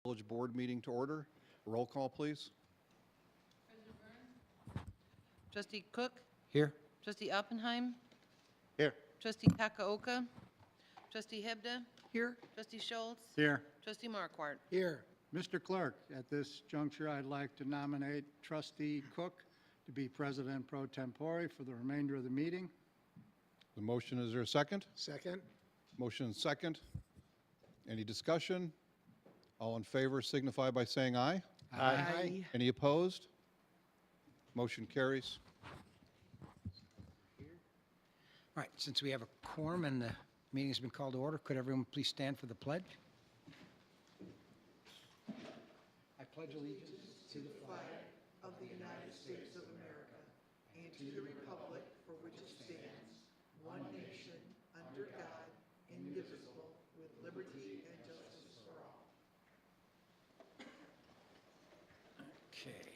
Village Board meeting to order. Roll call, please. Trustee Cook, Here. Trustee Oppenheim, Here. Trustee Takaoka, Trustee Hebda, Here. Trustee Schultz, Here. Trustee Markwart. Here. Mr. Clerk, at this juncture, I'd like to nominate Trustee Cook to be President pro tempore for the remainder of the meeting. The motion, is there a second? Second. Motion and second. Any discussion? All in favor signify by saying aye. Aye. Any opposed? Motion carries. All right, since we have a quorum and the meeting has been called to order, could everyone please stand for the pledge? I pledge allegiance to the flag of the United States of America and to the republic for which it stands, one nation, under God, indivisible, with liberty and justice for all. Okay.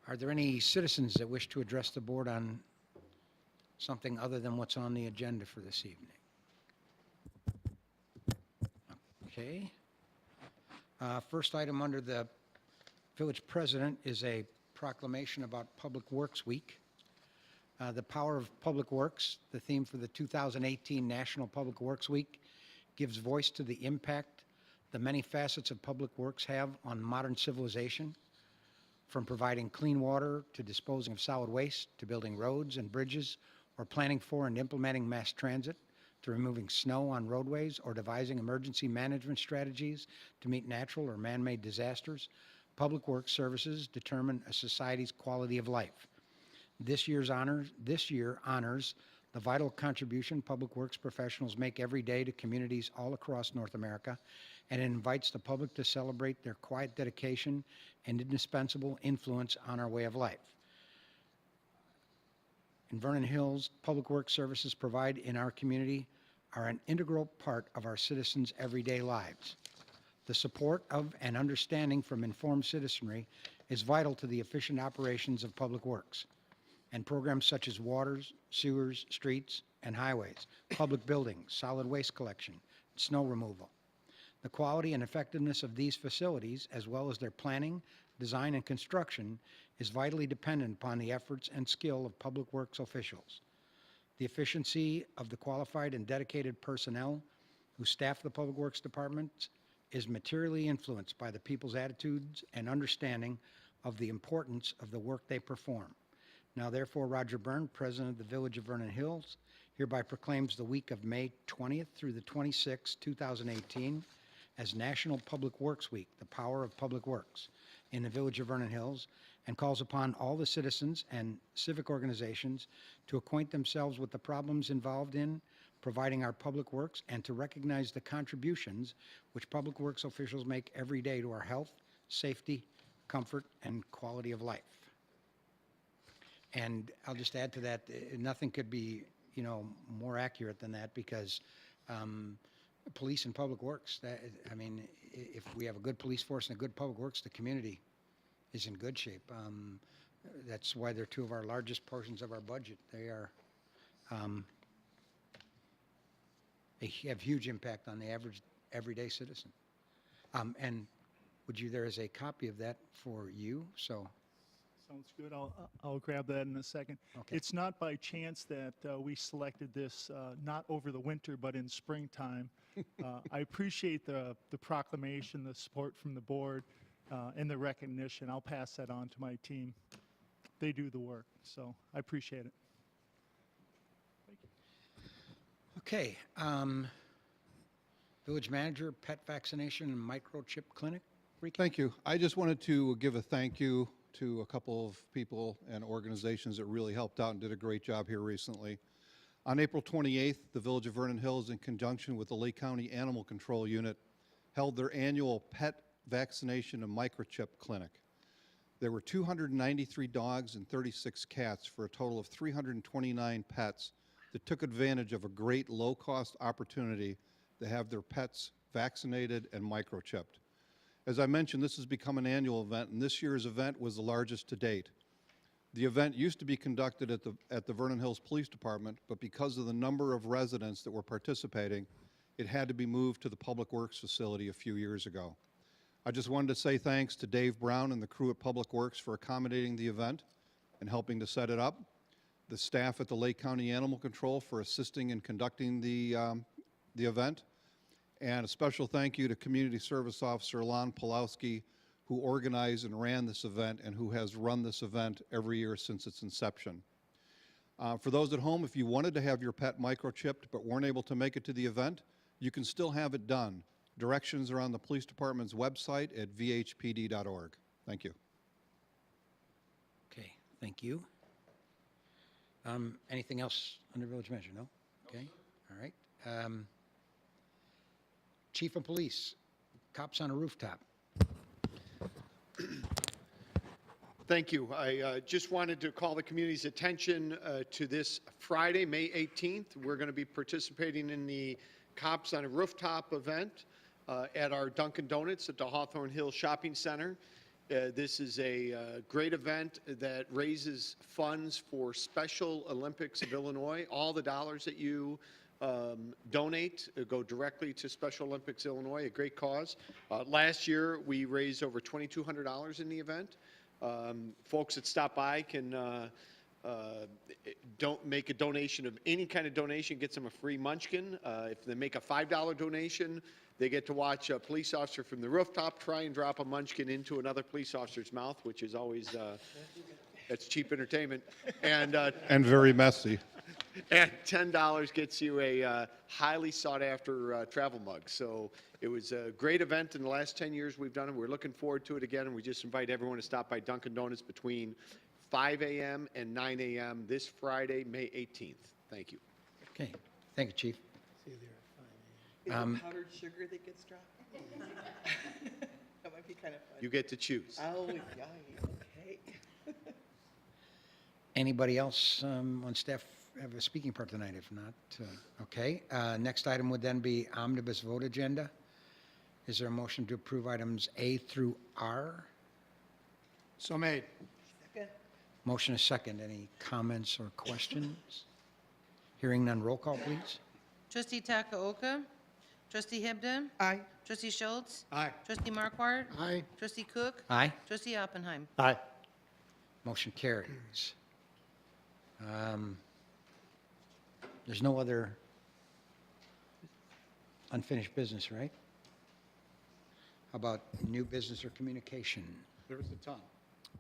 Are there any citizens that wish to address the board on something other than what's on the agenda for this evening? Okay. First item under the village president is a proclamation about Public Works Week. The power of public works, the theme for the 2018 National Public Works Week, gives voice to the impact the many facets of public works have on modern civilization, from providing clean water to disposing of solid waste, to building roads and bridges, or planning for and implementing mass transit, to removing snow on roadways or devising emergency management strategies to meet natural or man-made disasters. Public works services determine a society's quality of life. This year honors the vital contribution public works professionals make every day to communities all across North America, and it invites the public to celebrate their quiet dedication and indispensable influence on our way of life. In Vernon Hills, public works services provide in our community are an integral part of our citizens' everyday lives. The support of and understanding from informed citizenry is vital to the efficient operations of public works, and programs such as waters, sewers, streets, and highways, public buildings, solid waste collection, snow removal. The quality and effectiveness of these facilities, as well as their planning, design, and construction, is vitally dependent upon the efforts and skill of public works officials. The efficiency of the qualified and dedicated personnel who staff the public works departments is materially influenced by the people's attitudes and understanding of the importance of the work they perform. Now, therefore, Roger Byrne, President of the Village of Vernon Hills, hereby proclaims the week of May 20th through the 26th, 2018, as National Public Works Week, the power of public works, in the Village of Vernon Hills, and calls upon all the citizens and civic organizations to acquaint themselves with the problems involved in providing our public works and to recognize the contributions which public works officials make every day to our health, safety, comfort, and quality of life. And I'll just add to that, nothing could be, more accurate than that, because police and public works, if we have a good police force and a good public works, the community is in good shape. That's why they're two of our largest portions of our budget. They are, they have huge impact on the average everyday citizen. And there is a copy of that for you, so. Sounds good. I'll grab that in a second. Okay. It's not by chance that we selected this not over the winter, but in springtime. I appreciate the proclamation, the support from the board, and the recognition. I'll pass that on to my team. They do the work, so I appreciate it. Okay. Village manager, pet vaccination and microchip clinic. Ricky? Thank you. I just wanted to give a thank you to a couple of people and organizations that really helped out and did a great job here recently. On April 28th, the Village of Vernon Hills, in conjunction with the Lake County Animal Control Unit, held their annual pet vaccination and microchip clinic. There were 293 dogs and 36 cats for a total of 329 pets that took advantage of a great low-cost opportunity to have their pets vaccinated and microchipped. As I mentioned, this has become an annual event, and this year's event was the largest to date. The event used to be conducted at the Vernon Hills Police Department, but because of the number of residents that were participating, it had to be moved to the Public Works facility a few years ago. I just wanted to say thanks to Dave Brown and the crew at Public Works for accommodating the event and helping to set it up, the staff at the Lake County Animal Control for assisting in conducting the event, and a special thank you to Community Service Officer Lon Pulowski, who organized and ran this event and who has run this event every year since its inception. For those at home, if you wanted to have your pet microchipped but weren't able to make it to the event, you can still have it done. Directions are on the police department's website at vhpd.org. Thank you. Okay, thank you. Anything else under village measure? No? Okay, all right. Chief of Police, cops on a rooftop. Thank you. I just wanted to call the community's attention to this Friday, May 18th. We're going to be participating in the Cops on a Rooftop event at our Dunkin' Donuts at the Hawthorne Hills Shopping Center. This is a great event that raises funds for Special Olympics of Illinois. All the dollars that you donate go directly to Special Olympics Illinois, a great cause. Last year, we raised over $2,200 in the event. Folks that stop by can don't make a donation of any kind of donation, gets them a free munchkin. If they make a $5 donation, they get to watch a police officer from the rooftop try and drop a munchkin into another police officer's mouth, which is always, that's cheap entertainment. And very messy. and $10 gets you a highly sought-after travel mug. So it was a great event in the last 10 years we've done it. We're looking forward to it again, and we just invite everyone to stop by Dunkin' Donuts between 5 a.m. and 9 a.m. this Friday, May 18th. Thank you. Okay, thank you, Chief. Is it powdered sugar that gets dropped? That might be kind of fun. You get to choose. Oh, yummy, okay. Anybody else on staff have a speaking part tonight? If not, okay. Next item would then be omnibus vote agenda. Is there a motion to approve items A through R? So made. Second. Motion is second. Any comments or questions? Hearing none, roll call, please. Trustee Takaoka. Trustee Hibda. Aye. Trustee Schultz. Aye. Trustee Markwart. Aye. Trustee Cook. Aye. Trustee Oppenheim. Aye. Motion carries. There's no other unfinished business, right? How about new business or communication? There was a ton.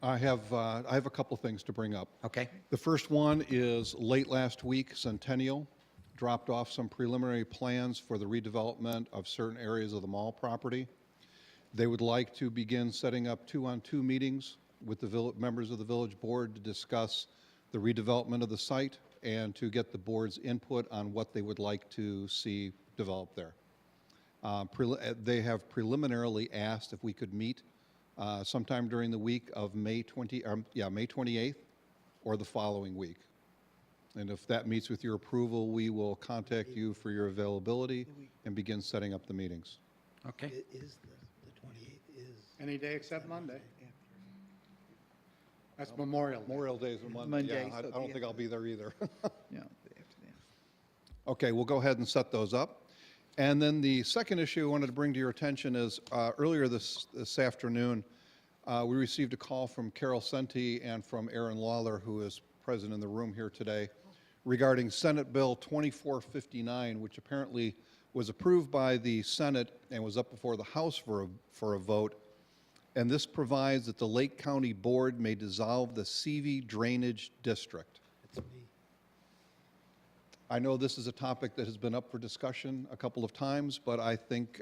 I have a couple things to bring up. Okay, The first one is late last week, Centennial dropped off some preliminary plans for the redevelopment of certain areas of the mall property. They would like to begin setting up 2-on-2 meetings with the members of the village board to discuss the redevelopment of the site and to get the board's input on what they would like to see developed there. They have preliminarily asked if we could meet sometime during the week of May 28th or the following week. And if that meets with your approval, we will contact you for your availability and begin setting up the meetings. okay. It is the 28th is. Any day except Monday. That's Memorial Day. Memorial Day is a Monday. Monday, Yeah, I so don't the- think I'll be there either. Yeah, the afternoon. Okay, we'll go ahead and set those up. And then the second issue I wanted to bring to your attention is earlier this afternoon, we received a call from Carol Senti and from Aaron Lawler, who is present in the room here today, regarding Senate Bill 2459, which apparently was approved by the Senate and was up before the House for a vote. And this provides that the Lake County Board may dissolve the CV Drainage District. That's me. I know this is a topic that has been up for discussion a couple of times, but I think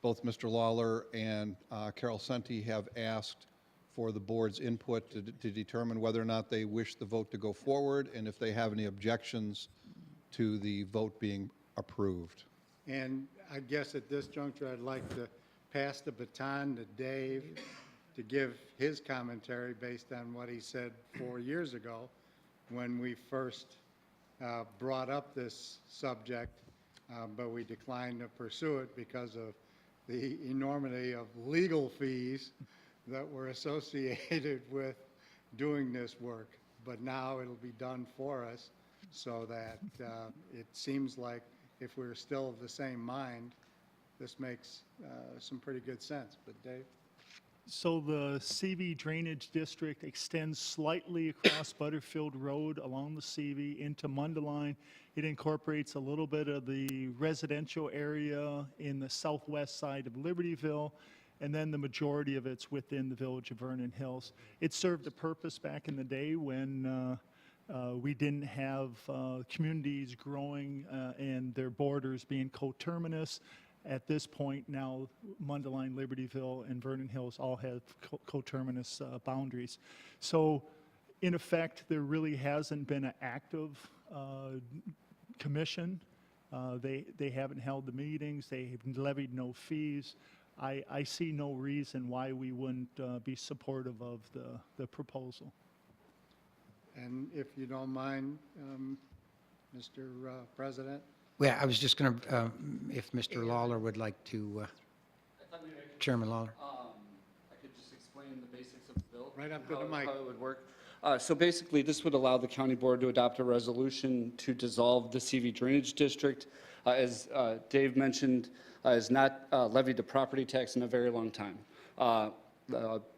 both Mr. Lawler and Carol Senti have asked for the board's input to determine whether or not they wish the vote to go forward and if they have any objections to the vote being approved. And I guess at this juncture, I'd like to pass the baton to Dave to give his commentary based on what he said 4 years ago when we first brought up this subject, but we declined to pursue it because of the enormity of legal fees that were associated with doing this work. But now it'll be done for us so that it seems like if we're still of the same mind, this makes some pretty good sense. But Dave? So the CV Drainage District extends slightly across Butterfield Road along the CV into Mundelein. It incorporates a little bit of the residential area in the southwest side of Libertyville, and then the majority of it's within the village of Vernon Hills. It served a purpose back in the day when we didn't have communities growing and their borders being coterminous. At this point now, Mundelein, Libertyville, and Vernon Hills all have coterminous boundaries. So in effect, there really hasn't been an active commission. They haven't held the meetings. They have levied no fees. I see no reason why we wouldn't be supportive of the proposal. And if you don't mind, Mr. President? Yeah, I was just going to, if Mr. Lawler would like to, Chairman Lawler. I could just explain the basics of the bill. Right up to how the it- mic. How it would work. So basically, this would allow the county board to adopt a resolution to dissolve the CV Drainage District. As Dave mentioned, has not levied a property tax in a very long time.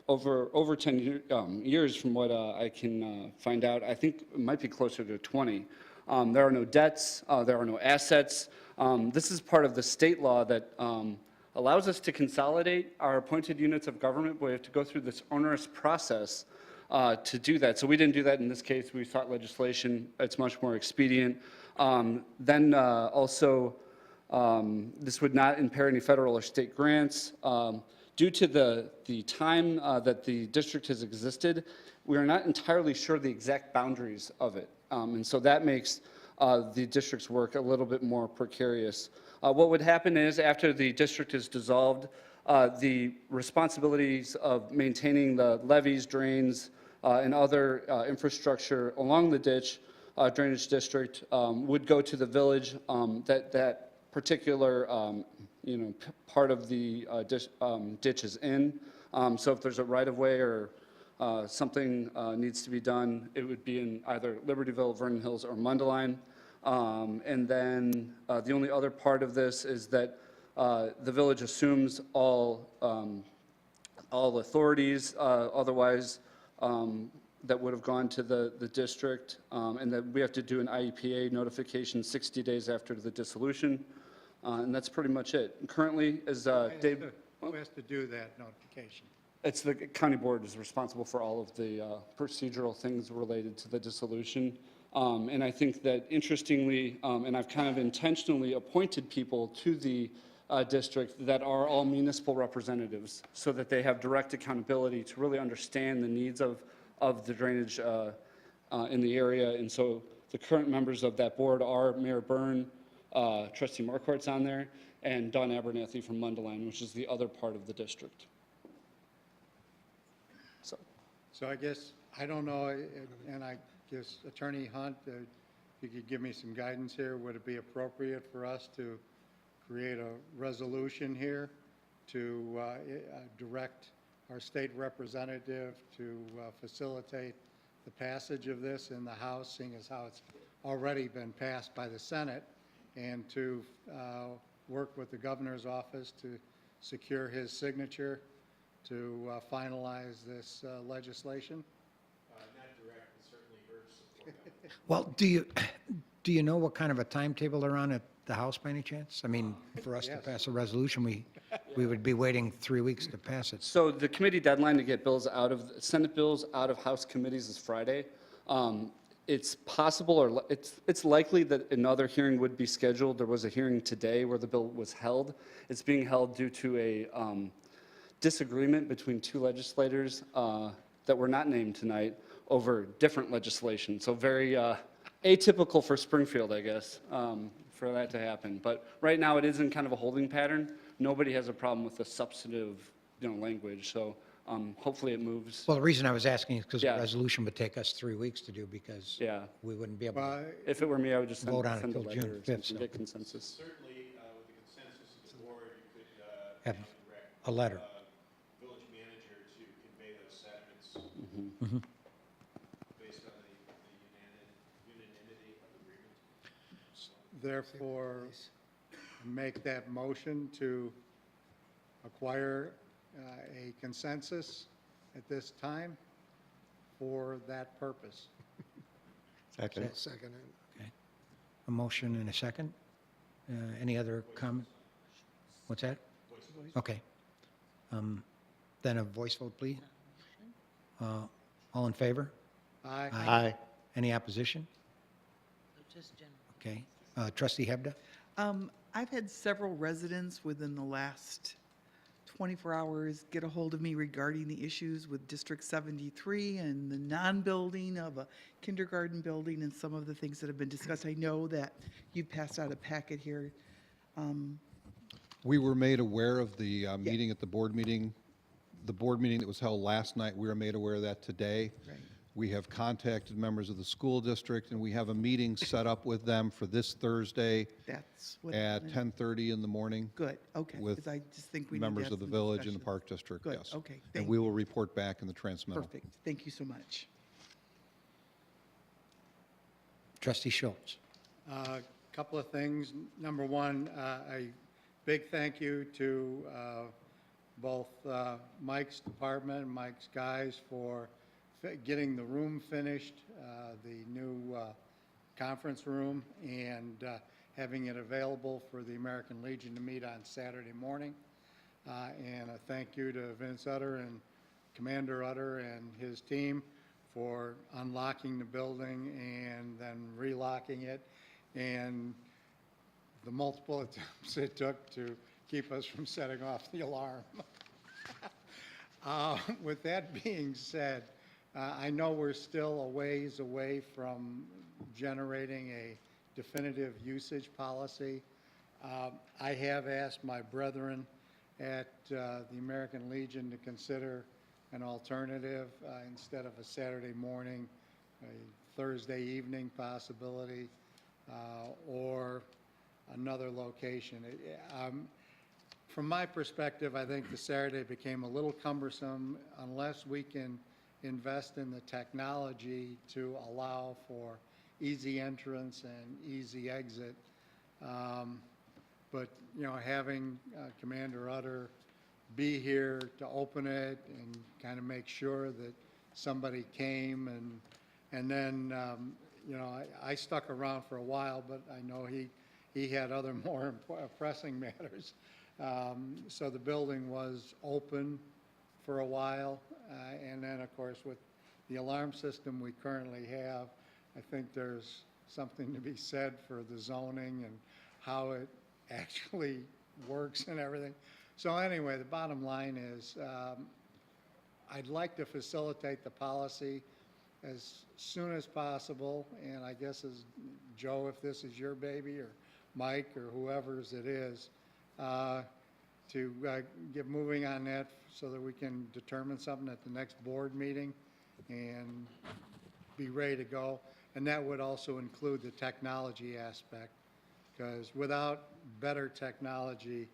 Over 10 years, from what I can find out, I think it might be closer to 20. There are no debts, there are no assets. This is part of the state law that allows us to consolidate our appointed units of government, but we have to go through this onerous process to do that. So we didn't do that in this case. We sought legislation. It's much more expedient. Then also, this would not impair any federal or state grants. Due to the time that the district has existed, we are not entirely sure the exact boundaries of it. And so that makes the district's work a little bit more precarious. What would happen is after the district is dissolved, the responsibilities of maintaining the levees, drains, and other infrastructure along the ditch drainage district would go to the village. That particular part of the ditch is in. So if there's a right-of-way or something needs to be done, it would be in either Libertyville, Vernon Hills, or Mundelein. And then the only other part of this is that the village assumes all authorities otherwise that would have gone to the district, and that we have to do an IEPA notification 60 days after the dissolution. And that's pretty much it. Currently, as Dave... Who has to do that notification? It's the county board is responsible for all of the procedural things related to the dissolution. And I think that interestingly, and I've kind of intentionally appointed people to the district that are all municipal representatives so that they have direct accountability to really understand the needs of the drainage in the area. And so the current members of that board are Mayor Byrne, Trustee Marquardt's on there, and Dawn Abernathy from Mundelein, which is the other part of the district. So I guess, I don't know, and I guess Attorney Hunt, you could give me some guidance here. Would it be appropriate for us to create a resolution here to direct our state representative to facilitate the passage of this in the House, seeing as how it's already been passed by the Senate, and to work with the governor's office to secure his signature to finalize this legislation? Well, do you know what kind of a timetable they're on at the House by any chance? I mean, for us to Yes. pass a resolution, we would be waiting 3 weeks to pass it. So the committee deadline to get bills out of, Senate bills out of House committees is Friday. It's possible, or it's likely that another hearing would be scheduled. There was a hearing today where the bill was held. It's being held due to a disagreement between two legislators that were not named tonight over different legislation. So very atypical for Springfield, I guess, for that to happen. But right now, it is in kind of a holding pattern. Nobody has a problem with the substantive, language. So hopefully it moves. Well, the reason I was asking is because Yeah. the resolution would take us 3 weeks to do because Yeah. we wouldn't be able to. Well, If it were me, I would just Vote on it send a till letter June or 5th, something, so. get consensus. Certainly, with the consensus of the board, you could Have direct a letter. Village manager to convey those sentiments Mhm. based on the unanimity of agreement. So, therefore make that motion to acquire a consensus at this time for that purpose. Second. Okay. A motion and a second. Any other comment? What's that? Okay. Then a voice vote, please. All in favor? Aye. Aye. Any opposition? Just general. Okay. Trustee Hebda? I've had several residents within the last 24 hours get a hold of me regarding the issues with District 73 and the non-building of a kindergarten building and some of the things that have been discussed. I know that you passed out a packet here. We were made aware of the meeting at the board meeting that was held last night. We were made aware of that today. Right. We have contacted members of the school district, and we have a meeting set up with them for this Thursday That's what. at 10:30 in the morning. Good, okay. with Because I just think we need to Members have of the some village and the discussion. park district, Good, yes. okay, And thank we you. will report back in the transmittal. Perfect, thank you so much. Trustee Schultz? Couple of things. Number one, a big thank you to both Mike's department, and Mike's guys for getting the room finished, the new conference room, and having it available for the American Legion to meet on Saturday morning. And a thank you to Vince Utter and Commander Utter and his team for unlocking the building and then relocking it, and the multiple attempts it took to keep us from setting off the alarm. With that being said, I know we're still a ways away from generating a definitive usage policy. I have asked my brethren at the American Legion to consider an alternative instead of a Saturday morning, a Thursday evening possibility, or another location. From my perspective, I think the Saturday became a little cumbersome unless we can invest in the technology to allow for easy entrance and easy exit. But, you know, having Commander Utter be here to open it and kind of make sure that somebody came, and then, you know, I stuck around for a while, but I know he had other more pressing matters. So the building was open for a while, and then, of course, with the alarm system we currently have, I think there's something to be said for the zoning and how it actually works and everything. So anyway, the bottom line is, I'd like to facilitate the policy as soon as possible, and I guess as Joe, if this is your baby, or Mike, or whoever's it is, to get moving on that so that we can determine something at the next board meeting and be ready to go. And that would also include the technology aspect, because without better technology,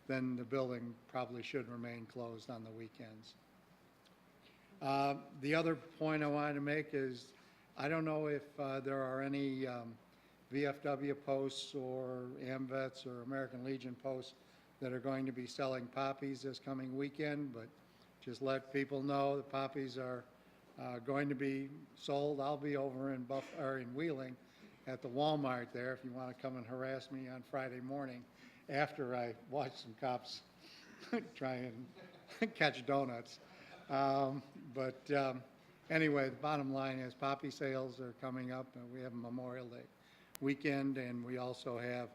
then the building probably should remain closed on the weekends. The other point I wanted to make is, I don't know if there are any VFW posts or AMVETS or American Legion posts that are going to be selling poppies this coming weekend, but just let people know the poppies are going to be sold. I'll be over in Wheeling at the Walmart there if you want to come and harass me on Friday morning after I watch some cops try and catch donuts. Anyway, the bottom line is poppy sales are coming up, and we have Memorial Day weekend, and we also have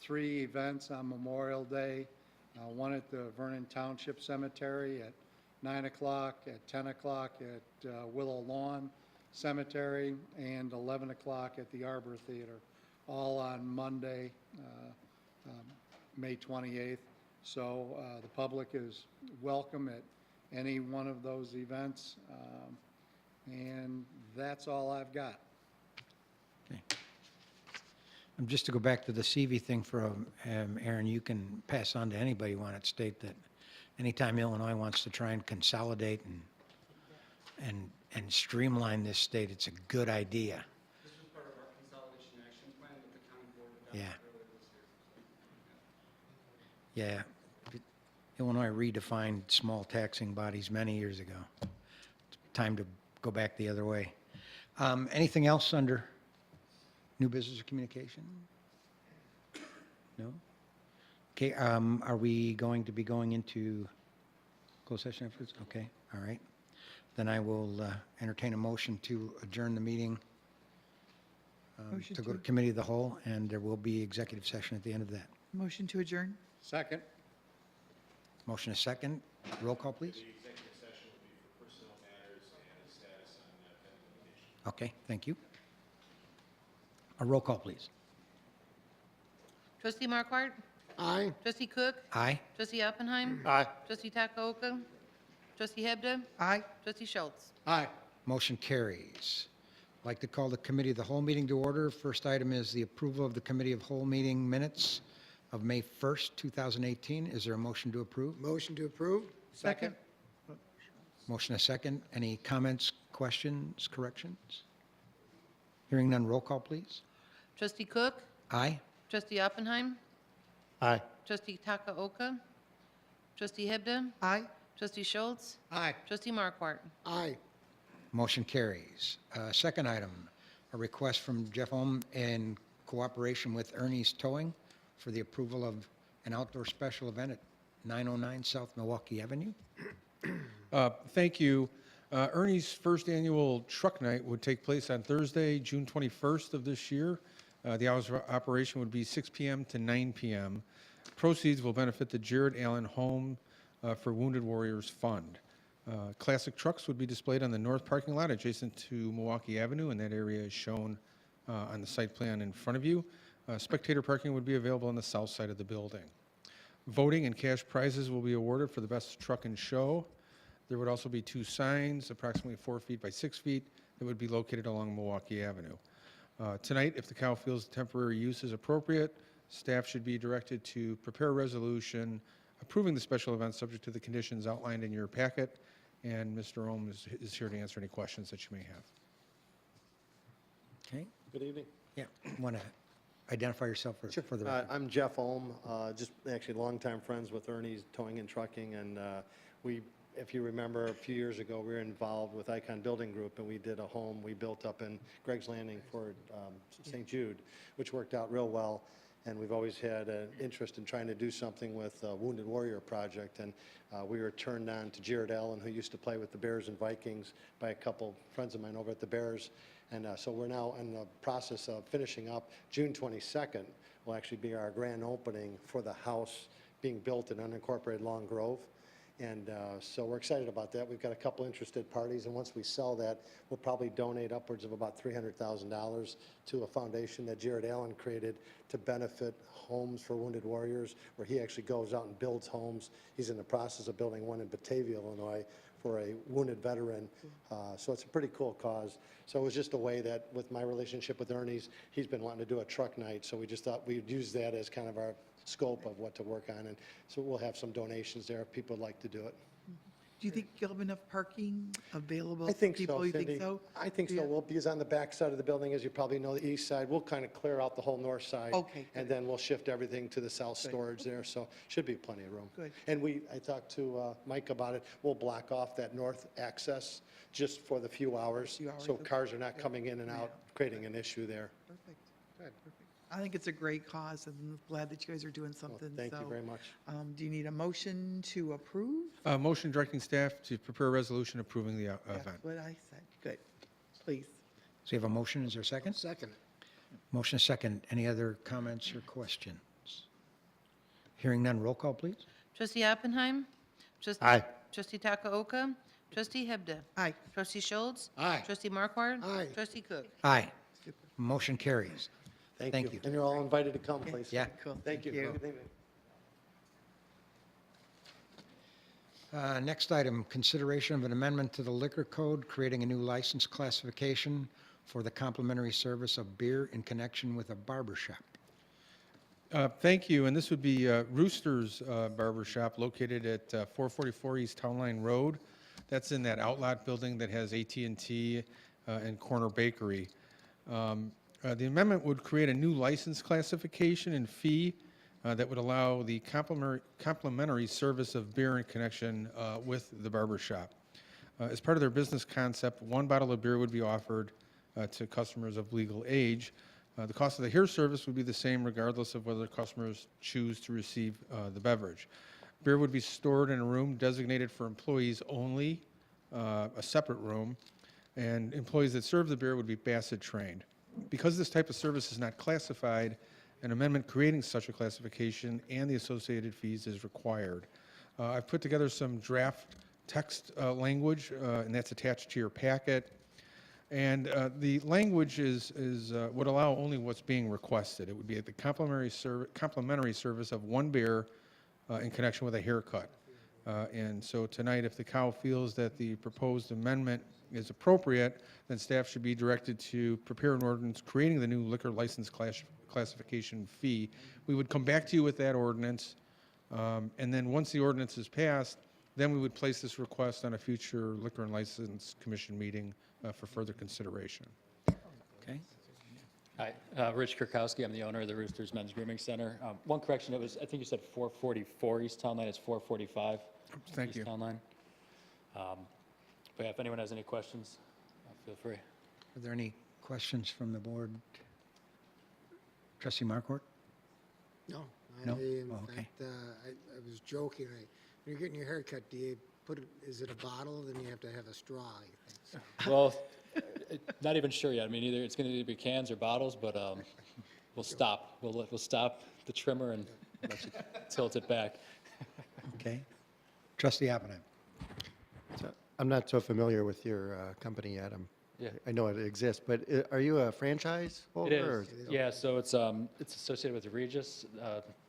3 events on Memorial Day, one at the Vernon Township Cemetery at 9 o'clock, at 10 o'clock at Willow Lawn Cemetery, and 11 o'clock at the Arbor Theater, all on Monday, May 28th. So the public is welcome at any one of those events, and that's all I've got. Okay. Just to go back to the CV thing for Aaron, you can pass on to anybody you want to state that anytime Illinois wants to try and consolidate and streamline this state, it's a good idea. This was part of our consolidation action plan with the county board of Yeah. Yeah. Illinois redefined small taxing bodies many years ago. It's time to go back the other way. Anything else under new business or communication? No? Okay, are we going to be going into closed session afterwards? Okay, all right. Then I will entertain a motion to adjourn the meeting Motion to go to to- committee of the whole, and there will be executive session at the end of that. Motion to adjourn? Second? Motion is second. Roll call, please. The executive session will be for personnel matters and a status on pending litigation. Okay, thank you. A roll call, please. Trustee Markwart? Aye. Trustee Cook? Aye. Trustee Oppenheim? Aye. Trustee Takaoka? Trustee Hebda? Aye. Trustee Schultz? Aye. Motion carries. I'd like to call the committee of the whole meeting to order. First item is the approval of the committee of whole meeting minutes of May 1st, 2018. Is there a motion to approve? Motion to approve? Second? Motion is second. Any comments, questions, corrections? Hearing none, roll call, please. Trustee Cook? Aye. Trustee Oppenheim? Aye. Trustee Takaoka? Trustee Hebda? Aye. Trustee Schultz? Aye. Trustee Markwart? Aye. Motion carries. Second item, a request from Jeff Ohm in cooperation with Ernie's Towing for the approval of an outdoor special event at 909 South Milwaukee Avenue. Thank you. Ernie's first annual truck night would take place on Thursday, June 21st of this year. The hours of operation would be 6 p.m. to 9 p.m. Proceeds will benefit the Jared Allen Home for Wounded Warriors Fund. Classic trucks would be displayed on the north parking lot adjacent to Milwaukee Avenue, and that area is shown on the site plan in front of you. Spectator parking would be available on the south side of the building. Voting and cash prizes will be awarded for the best truck and show. There would also be 2 signs, approximately 4 feet by 6 feet, that would be located along Milwaukee Avenue. Tonight, if the council feels temporary use is appropriate, staff should be directed to prepare a resolution approving the special event subject to the conditions outlined in your packet, and Mr. Ohm is here to answer any questions that you may have. Okay, Good evening. yeah, want to identify yourself for the record. I'm Jeff Ohm, just actually longtime friends with Ernie's Towing and Trucking, and we, if you remember, a few years ago, we were involved with Icon Building Group, and we did a home we built up in Greg's Landing for St. Jude, which worked out real well. And we've always had an interest in trying to do something with Wounded Warrior Project. And we were turned on to Jared Allen, who used to play with the Bears and Vikings, by a couple friends of mine over at the Bears. And so we're now in the process of finishing up. June 22nd will actually be our grand opening for the house being built in unincorporated Long Grove. And so we're excited about that. We've got a couple interested parties, and once we sell that, we'll probably donate upwards of about $300,000 to a foundation that Jared Allen created to benefit homes for wounded warriors, where he actually goes out and builds homes. He's in the process of building one in Batavia, Illinois, for a wounded veteran. So it's a pretty cool cause. So it was just a way that, with my relationship with Ernie's, he's been wanting to do a truck night, so we just thought we'd use that as kind of our scope of what to work on. And so we'll have some donations there if people would like to do it. Do you think you'll have enough parking available? I think for people? so, You Cindy. think so? I think so. Yeah. We'll be on the back side of the building, as you probably know, the east side. We'll kind of clear out the whole north side. Okay, And then we'll shift everything to the south storage there, so should be plenty of room. Good. And I talked to Mike about it. We'll block off that north access just for the few hours, so okay. cars are not coming in and out, creating an issue there. Perfect. Perfect. I think it's a great cause, and I'm glad that you guys are doing Well, something. thank you So, very much. Do you need a motion to approve? Motion directing staff to prepare a resolution approving the event. That's what I said. Good. Please. So you have a motion, is there a second? Second. Motion is second. Any other comments or questions? Hearing none, roll call, please. Trustee Oppenheim? Aye. Trustee Takaoka? Trustee Hebda? Aye. Trustee Schultz? Aye. Trustee Markwart? Aye. Trustee Cook? Aye. Motion carries. Thank Thank you. you. And you're all invited to come, please. Yeah. Cool. Thank you. Good evening. Next item, consideration of an amendment to the liquor code, creating a new license classification for the complimentary service of beer in connection with a barber shop. Thank you, and this would be Rooster's Barber Shop located at 444 East Town Line Road. That's in that outlot building that has AT&T and Corner Bakery. The amendment would create a new license classification and fee that would allow the complimentary service of beer in connection with the barber shop. As part of their business concept, one bottle of beer would be offered to customers of legal age. The cost of the hair service would be the same regardless of whether customers choose to receive the beverage. Beer would be stored in a room designated for employees only, a separate room, and employees that serve the beer would be Bassett trained. Because this type of service is not classified, an amendment creating such a classification and the associated fees is required. I've put together some draft text language, and that's attached to your packet. And the language would allow only what's being requested. It would be the complimentary service of one beer in connection with a haircut. And so tonight, if the COW feels that the proposed amendment is appropriate, then staff should be directed to prepare an ordinance creating the new liquor license classification fee. We would come back to you with that ordinance, and then once the ordinance is passed, then we would place this request on a future Liquor and License Commission meeting for further consideration. Okay? Hi, Rich Kirkowski. I'm the owner of the Roosters Men's Grooming Center. One correction, I think you said 444 East Town Line. It's 445 Thank you. East Town Line. But yeah, if anyone has any questions, feel free. Are there any questions from the board? Trustee Markwart? No. No? In Oh, okay. fact, I was joking. When you're getting your hair cut, do you put it, is it a bottle? Then you have to have a straw, I think. Well, not even sure yet. I mean, either it's going to either be cans or bottles, but we'll stop. We'll stop the trimmer and let you tilt it back. Okay. Trustee Oppenheim? So, I'm not so familiar with your company yet. Yeah. I know it exists, but are you a franchise holder? It or is. Yeah, so it's associated with Regis.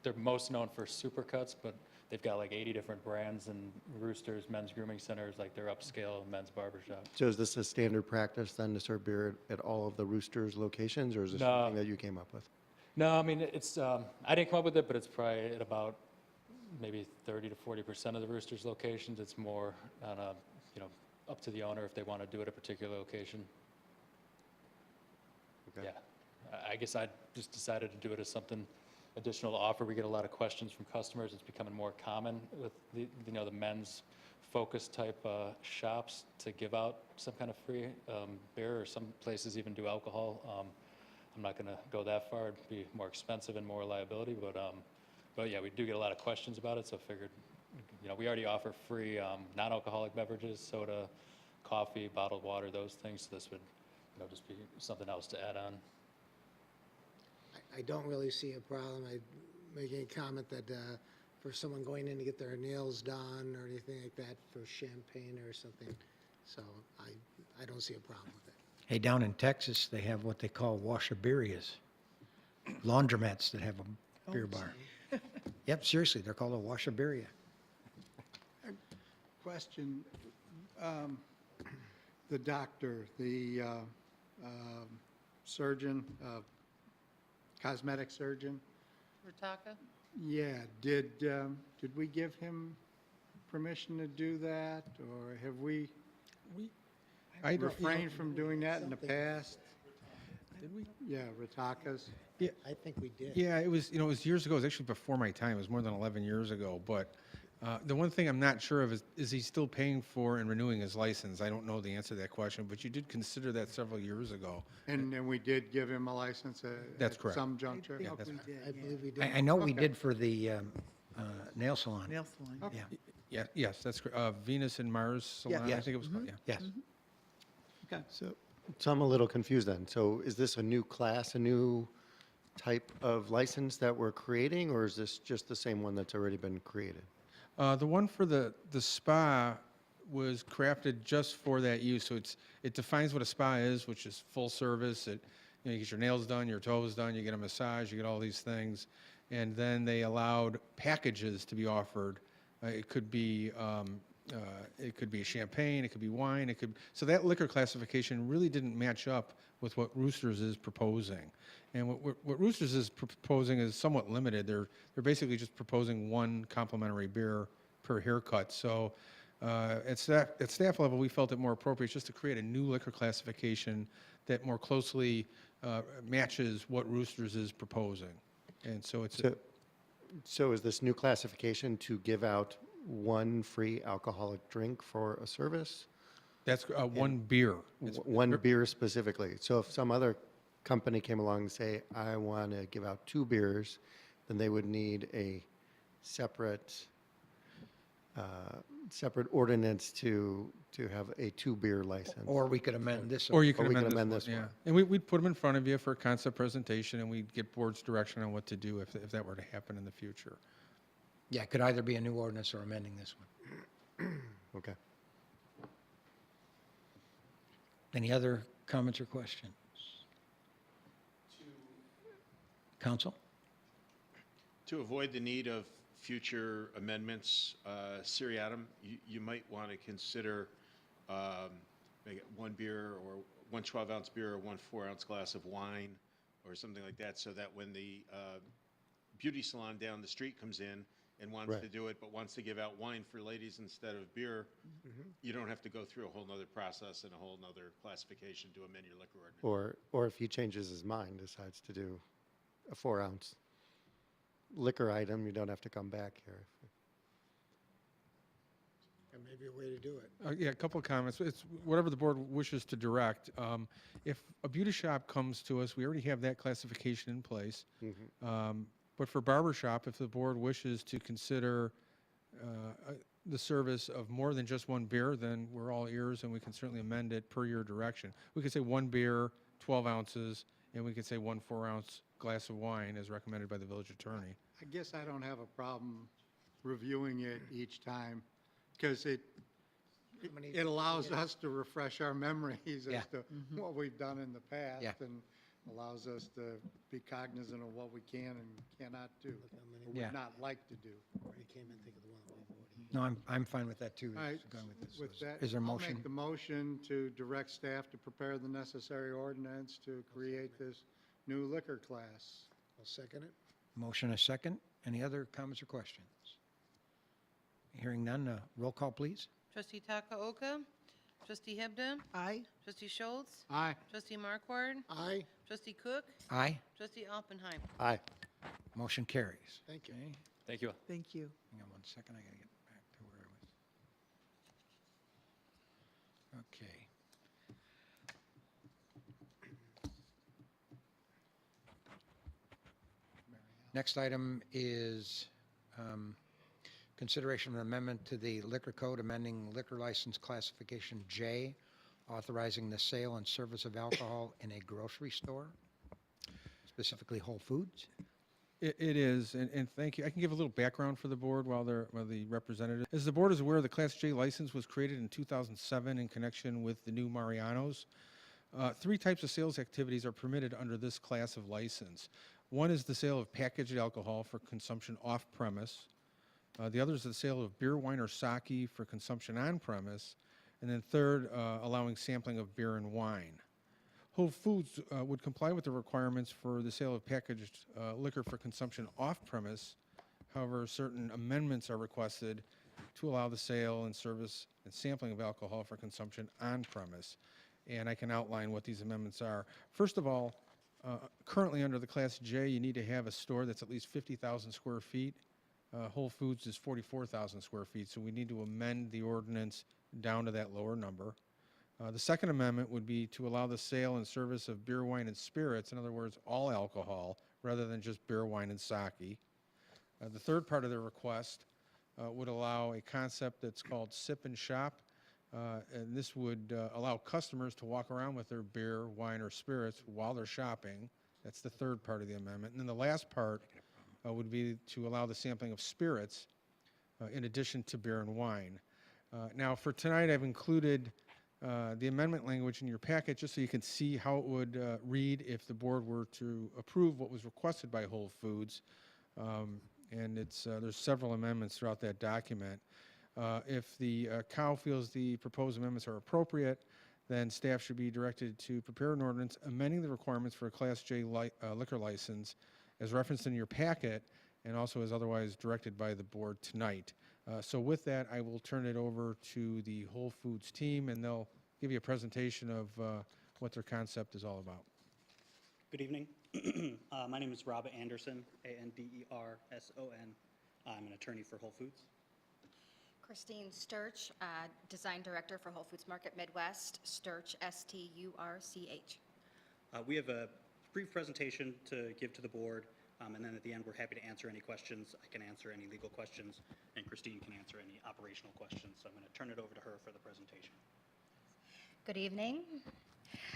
They're most known for Supercuts, but they've got like 80 different brands, and Roosters Men's Grooming Centers, like their upscale men's barbershop. So is this a standard practice then to serve beer at all of the Roosters locations, or is this No. something that you came up with? No, I mean, it's, I didn't come up with it, but it's probably at about maybe 30 to 40% of the Roosters locations. It's more on a, up to the owner if they want to do it at a particular location. Okay. Yeah, I guess I just decided to do it as something additional to offer. We get a lot of questions from customers. It's becoming more common with the, the men's focus type shops to give out some kind of free beer, or some places even do alcohol. I'm not going to go that far. It'd be more expensive and more liability, but yeah, we do get a lot of questions about it, so I figured, we already offer free non-alcoholic beverages, soda, coffee, bottled water, those things. So this would, just be something else to add on. I don't really see a problem. I make a comment that for someone going in to get their nails done or anything like that, for champagne or something. So I don't see a problem with it. Hey, down in Texas, they have what they call washaberias, laundromats that have a beer bar. Yep, seriously, they're called a washaberia. Question, the doctor, the surgeon, cosmetic surgeon, Ritaka? yeah, did we give him permission to do that, or have we I don't, refrained from doing that in the past? did we? Yeah, Ritaka's. I think we did. Yeah, it was, it was years ago. It was actually before my time. It was more than 11 years ago. But the one thing I'm not sure of is he still paying for and renewing his license? I don't know the answer to that question, but you did consider that several years ago. And we did give him a license That's at correct. some juncture? Yeah, that's I believe we did. I know we did for the nail salon. Nail salon. Yeah, Yeah, yes, that's correct. Venus and Mars Salon, I Yes. think it was called, yeah. yes. Okay. So I'm a little confused then. So is this a new class, a new type of license that we're creating, or is this just the same one that's already been created? The one for the spa was crafted just for that use. So it defines what a spa is, which is full service. You get your nails done, your toes done, you get a massage, you get all these things. And then they allowed packages to be offered. It could be a champagne, it could be wine, so that liquor classification really didn't match up with what Roosters is proposing. And what Roosters is proposing is somewhat limited. They're basically just proposing one complimentary beer per haircut. So at staff level, we felt it more appropriate just to create a new liquor classification that more closely matches what Roosters is proposing. And so it's, So is this new classification to give out one free alcoholic drink for a service? that's one beer. It's- One beer specifically. So if some other company came along and say, I want to give out 2 beers, then they would need a separate, separate ordinance to have a 2-beer license. Or we could amend this. Or you Or can we can amend amend this this one, yeah. one. And we'd put them in front of you for a concept presentation, and we'd get board's direction on what to do if that were to happen in the future. Yeah, it could either be a new ordinance or amending this one. Okay. Any other comments or questions? Council? To avoid the need of future amendments, Seriatim, you might want to consider make it 1 beer or 1 12-ounce beer or 1 4-ounce glass of wine or something like that, so that when the beauty salon down the street comes in and wants to Right. do it, but wants to give out wine for ladies instead of beer, you don't have to go through a whole nother process and a whole nother classification to amend your liquor ordinance. Or if he changes his mind, decides to do a 4-ounce liquor item, you don't have to come back here. That may be a way to do it. Yeah, a couple of comments. It's whatever the board wishes to direct. If a beauty shop comes to us, we already have that classification in place. But for barber shop, if the board wishes to consider the service of more than just 1 beer, then we're all ears, and we can certainly amend it per your direction. We could say 1 beer, 12 ounces, and we could say 1 4-ounce glass of wine as recommended by the village attorney. I guess I don't have a problem reviewing it each time, because it allows us to refresh our memories Yeah. as to what we've done in the past. Yeah. And allows us to be cognizant of what we can and cannot do, or Yeah. would not like to do. Already came in, think of the one we've already. No, I'm fine with that, too. All right, going with this. with that, Is there a I'll motion? make the motion to direct staff to prepare the necessary ordinance to create this new liquor class. I'll second it. Motion a second. Any other comments or questions? Hearing none, roll call, please. Trustee Takaoka, Trustee Hebda, Aye. Trustee Schultz, Aye. Trustee Markward, Aye, Trustee Cook, Aye. Trustee Oppenheim. Aye. Motion carries. thank you. Okay, Thank you. Thank you. hang on 1 second, I gotta get back to where I was. Okay. Next item is consideration of an amendment to the liquor code, amending liquor license classification J, authorizing the sale and service of alcohol in a grocery store, specifically Whole Foods. It is, and thank you. I can give a little background for the board while the representative. As the board is aware, the Class J license was created in 2007 in connection with the new Mariano's. 3 types of sales activities are permitted under this class of license. One is the sale of packaged alcohol for consumption off-premise. The other is the sale of beer, wine, or sake for consumption on-premise. And then third, allowing sampling of beer and wine. Whole Foods would comply with the requirements for the sale of packaged liquor for consumption off-premise. However, certain amendments are requested to allow the sale and service and sampling of alcohol for consumption on-premise. And I can outline what these amendments are. First of all, currently under the Class J, you need to have a store that's at least 50,000 square feet. Whole Foods is 44,000 square feet, so we need to amend the ordinance down to that lower number. The second amendment would be to allow the sale and service of beer, wine, and spirits, in other words, all alcohol, rather than just beer, wine, and sake. The third part of the request would allow a concept that's called sip and shop, and this would allow customers to walk around with their beer, wine, or spirits while they're shopping. That's the third part of the amendment. And then the last part would be to allow the sampling of spirits in addition to beer and wine. Now, for tonight, I've included the amendment language in your packet just so you can see how it would read if the board were to approve what was requested by Whole Foods. And there's several amendments throughout that document. If the COW feels the proposed amendments are appropriate, then staff should be directed to prepare an ordinance amending the requirements for a Class J liquor license as referenced in your packet and also as otherwise directed by the board tonight. So with that, I will turn it over to the Whole Foods team, and they'll give you a presentation of what their concept is all about. Good evening. My name is Robert Anderson, Anderson. I'm an attorney for Whole Foods. Christine Sturch, Design Director for Whole Foods Market Midwest, Sturch, Sturch. We have a brief presentation to give to the board, and then at the end, we're happy to answer any questions. I can answer any legal questions, and Christine can answer any operational questions. So I'm going to turn it over to her for the presentation. Good evening.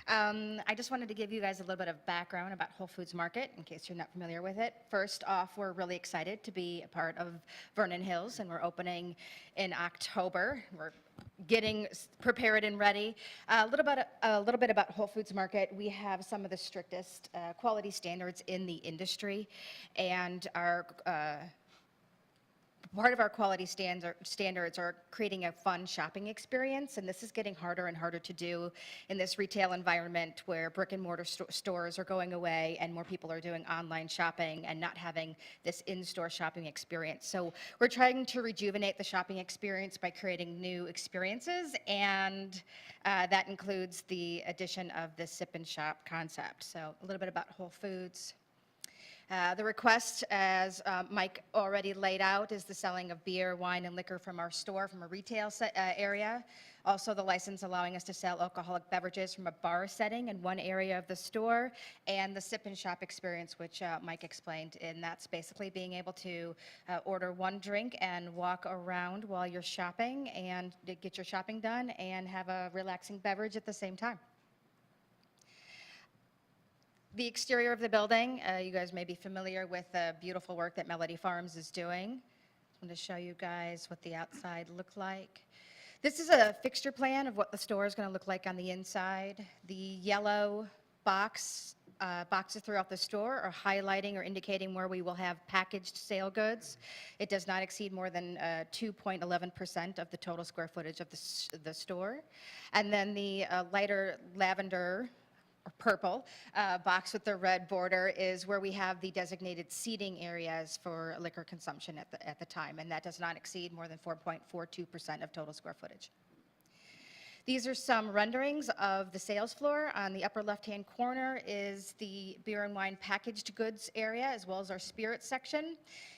I just wanted to give you guys a little bit of background about Whole Foods Market, in case you're not familiar with it. First off, we're really excited to be a part of Vernon Hills, and we're opening in October. We're getting prepared and ready. A little bit about Whole Foods Market. We have some of the strictest quality standards in the industry, and our part of our quality standards are creating a fun shopping experience, and this is getting harder and harder to do in this retail environment where brick and mortar stores are going away and more people are doing online shopping and not having this in-store shopping experience. So we're trying to rejuvenate the shopping experience by creating new experiences, and that includes the addition of the sip and shop concept. So a little bit about Whole Foods. The request, as Mike already laid out, is the selling of beer, wine, and liquor from our store from a retail area. Also, the license allowing us to sell alcoholic beverages from a bar setting in one area of the store, and the sip and shop experience, which Mike explained, and that's basically being able to order one drink and walk around while you're shopping and get your shopping done and have a relaxing beverage at the same time. The exterior of the building, you guys may be familiar with the beautiful work that Melody Farms is doing. I'm going to show you guys what the outside looked like. This is a fixture plan of what the store is going to look like on the inside. The yellow boxes throughout the store are highlighting or indicating where we will have packaged sale goods. It does not exceed more than 2.11% of the total square footage of the store. And then the lighter lavender or purple box with the red border is where we have the designated seating areas for liquor consumption at the time, and that does not exceed more than 4.42% of total square footage. These are some renderings of the sales floor. On the upper left-hand corner is the beer and wine packaged goods area, as well as our spirits section.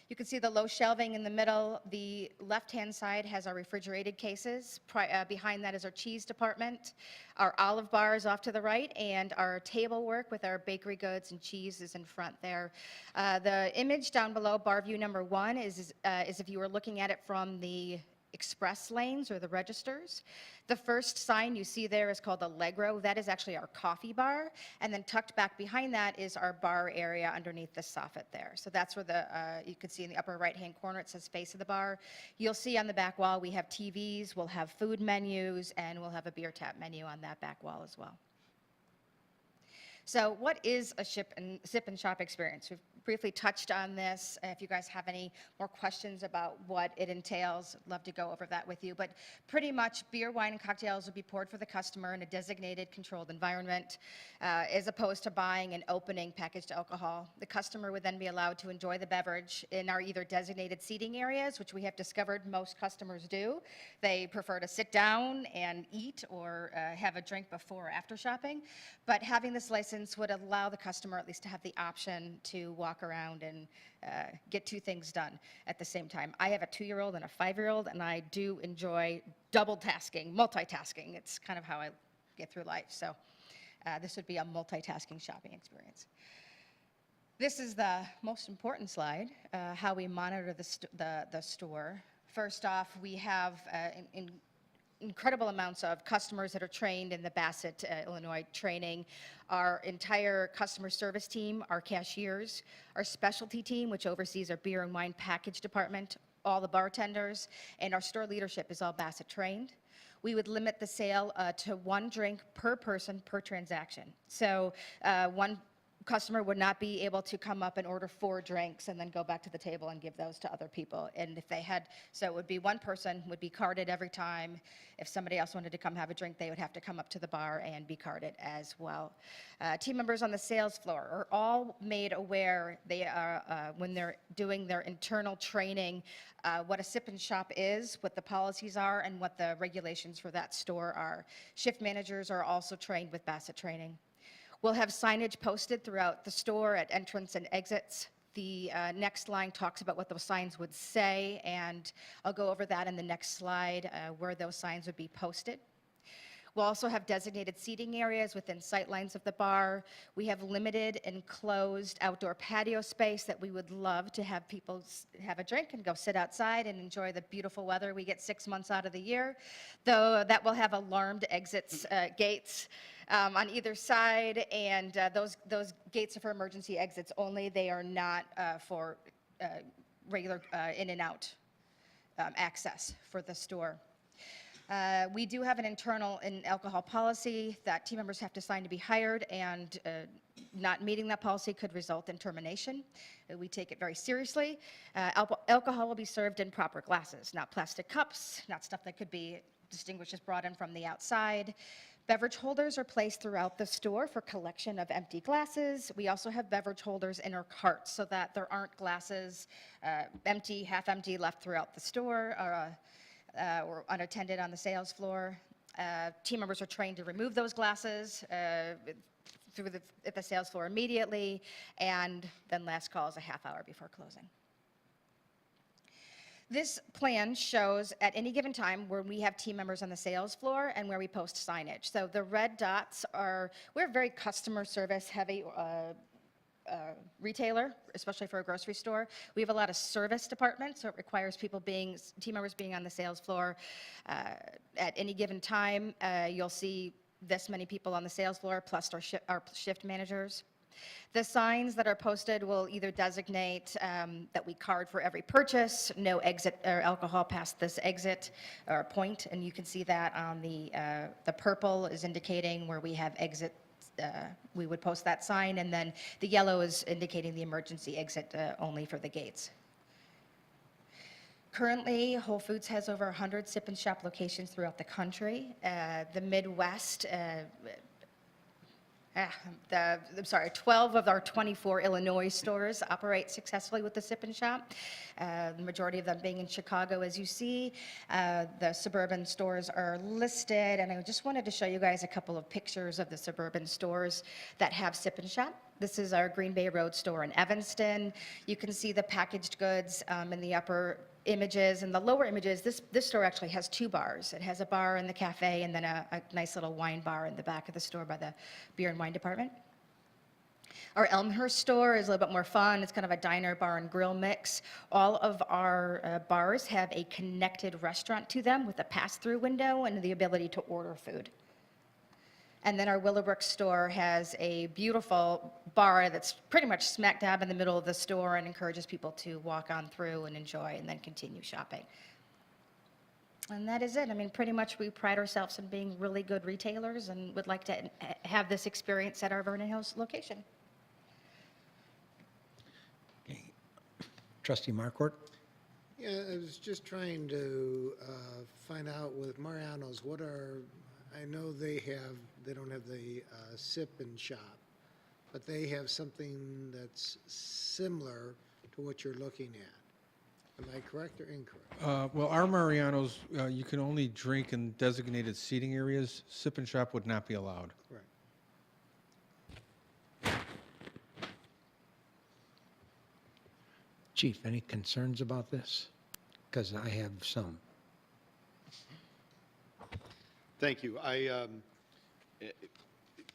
You can see the low shelving in the middle. The left-hand side has our refrigerated cases. Behind that is our cheese department. Our olive bar is off to the right, and our table work with our bakery goods and cheese is in front there. The image down below, bar view number 1, is if you were looking at it from the express lanes or the registers. The first sign you see there is called Allegro. That is actually our coffee bar. And then tucked back behind that is our bar area underneath the soffit there. So that's where you can see in the upper right-hand corner, it says face of the bar. You'll see on the back wall we have TVs, we'll have food menus, and we'll have a beer tap menu on that back wall as well. So what is a sip and shop experience? We've briefly touched on this. If you guys have any more questions about what it entails, I'd love to go over that with you. But pretty much beer, wine, and cocktails will be poured for the customer in a designated, controlled environment, as opposed to buying and opening packaged alcohol. The customer would then be allowed to enjoy the beverage in our either designated seating areas, which we have discovered most customers do. They prefer to sit down and eat or have a drink before or after shopping. But having this license would allow the customer at least to have the option to walk around and get two things done at the same time. I have a 2-year-old and a 5-year-old, and I do enjoy double tasking, multitasking. It's kind of how I get through life. So this would be a multitasking shopping experience. This is the most important slide, how we monitor the store. First off, we have incredible amounts of customers that are trained in the Bassett, Illinois training. Our entire customer service team, our cashiers, our specialty team, which oversees our beer and wine package department, all the bartenders, and our store leadership is all Bassett trained. We would limit the sale to 1 drink per person per transaction. So one customer would not be able to come up and order 4 drinks and then go back to the table and give those to other people. And if they had, so it would be one person would be carded every time. If somebody else wanted to come have a drink, they would have to come up to the bar and be carded as well. Team members on the sales floor are all made aware, they are, when they're doing their internal training, what a sip and shop is, what the policies are, and what the regulations for that store are. Shift managers are also trained with Bassett training. We'll have signage posted throughout the store at entrance and exits. The next line talks about what those signs would say, and I'll go over that in the next slide, where those signs would be posted. We'll also have designated seating areas within sight lines of the bar. We have limited enclosed outdoor patio space that we would love to have people have a drink and go sit outside and enjoy the beautiful weather we get 6 months out of the year, though that will have alarmed exits, gates on either side, and those gates are for emergency exits only. They are not for regular in and out access for the store. We do have an internal and alcohol policy that team members have to sign to be hired, and not meeting that policy could result in termination. We take it very seriously. Alcohol will be served in proper glasses, not plastic cups, not stuff that could be distinguished as brought in from the outside. Beverage holders are placed throughout the store for collection of empty glasses. We also have beverage holders in our carts so that there aren't glasses empty, half empty, left throughout the store, or unattended on the sales floor. Team members are trained to remove those glasses at the sales floor immediately, and then last call is a half hour before closing. This plan shows at any given time where we have team members on the sales floor and where we post signage. So the red dots are, we're a very customer service heavy retailer, especially for a grocery store. We have a lot of service departments, so it requires team members being on the sales floor at any given time. You'll see this many people on the sales floor, plus our shift managers. The signs that are posted will either designate that we card for every purchase, no exit or alcohol past this exit or point, and you can see that on the purple is indicating where we have exit. We would post that sign, and then the yellow is indicating the emergency exit only for the gates. Currently, Whole Foods has over 100 Sip and Shop locations throughout the country. The Midwest, 12 of our 24 Illinois stores operate successfully with the Sip and Shop, the majority of them being in Chicago, as you see. The suburban stores are listed, and I just wanted to show you guys a couple of pictures of the suburban stores that have Sip and Shop. This is our Green Bay Road store in Evanston. You can see the packaged goods in the upper images. And the lower images, this store actually has 2 bars. It has a bar in the cafe and then a nice little wine bar in the back of the store by the beer and wine department. Our Elmhurst store is a little bit more fun. It's kind of a diner, bar, and grill mix. All of our bars have a connected restaurant to them with a pass-through window and the ability to order food. And then our Willowbrook store has a beautiful bar that's pretty much smack dab in the middle of the store and encourages people to walk on through and enjoy and then continue shopping. And that is it. I mean, pretty much we pride ourselves in being really good retailers and would like to have this experience at our Vernon Hills location. Trustee Markwart? Yeah, I was just trying to find out with Mariano's, I know they don't have the Sip and Shop, but they have something that's similar to what you're looking at. Am I correct or incorrect? Well, our Mariano's, you can only drink in designated seating areas. Sip and Shop would not be allowed. Correct. Chief, any concerns about this? Because I have some. Thank you. I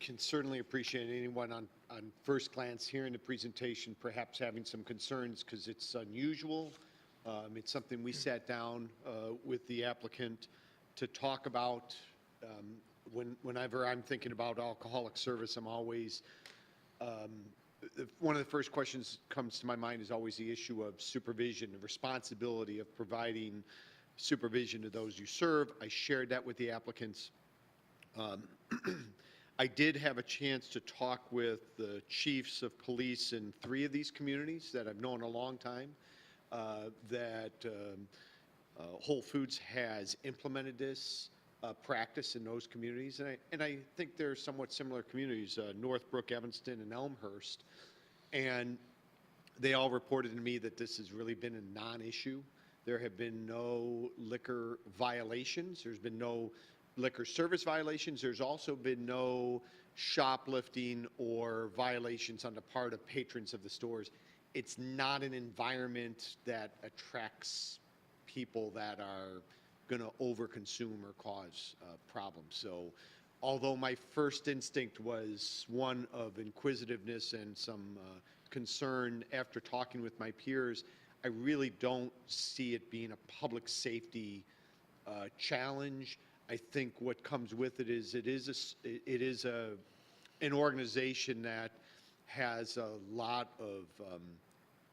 can certainly appreciate anyone on first glance hearing the presentation, perhaps having some concerns because it's unusual. It's something we sat down with the applicant to talk about. Whenever I'm thinking about alcoholic service, I'm always, one of the first questions comes to my mind is always the issue of supervision, the responsibility of providing supervision to those you serve. I shared that with the applicants. I did have a chance to talk with the chiefs of police in 3 of these communities that I've known a long time, that Whole Foods has implemented this practice in those communities. And I think they're somewhat similar communities, Northbrook, Evanston, and Elmhurst. And they all reported to me that this has really been a non-issue. There have been no liquor violations. There's been no liquor service violations. There's also been no shoplifting or violations on the part of patrons of the stores. It's not an environment that attracts people that are going to overconsume or cause problems. So although my first instinct was one of inquisitiveness and some concern after talking with my peers, I really don't see it being a public safety challenge. I think what comes with it is an organization that has a lot of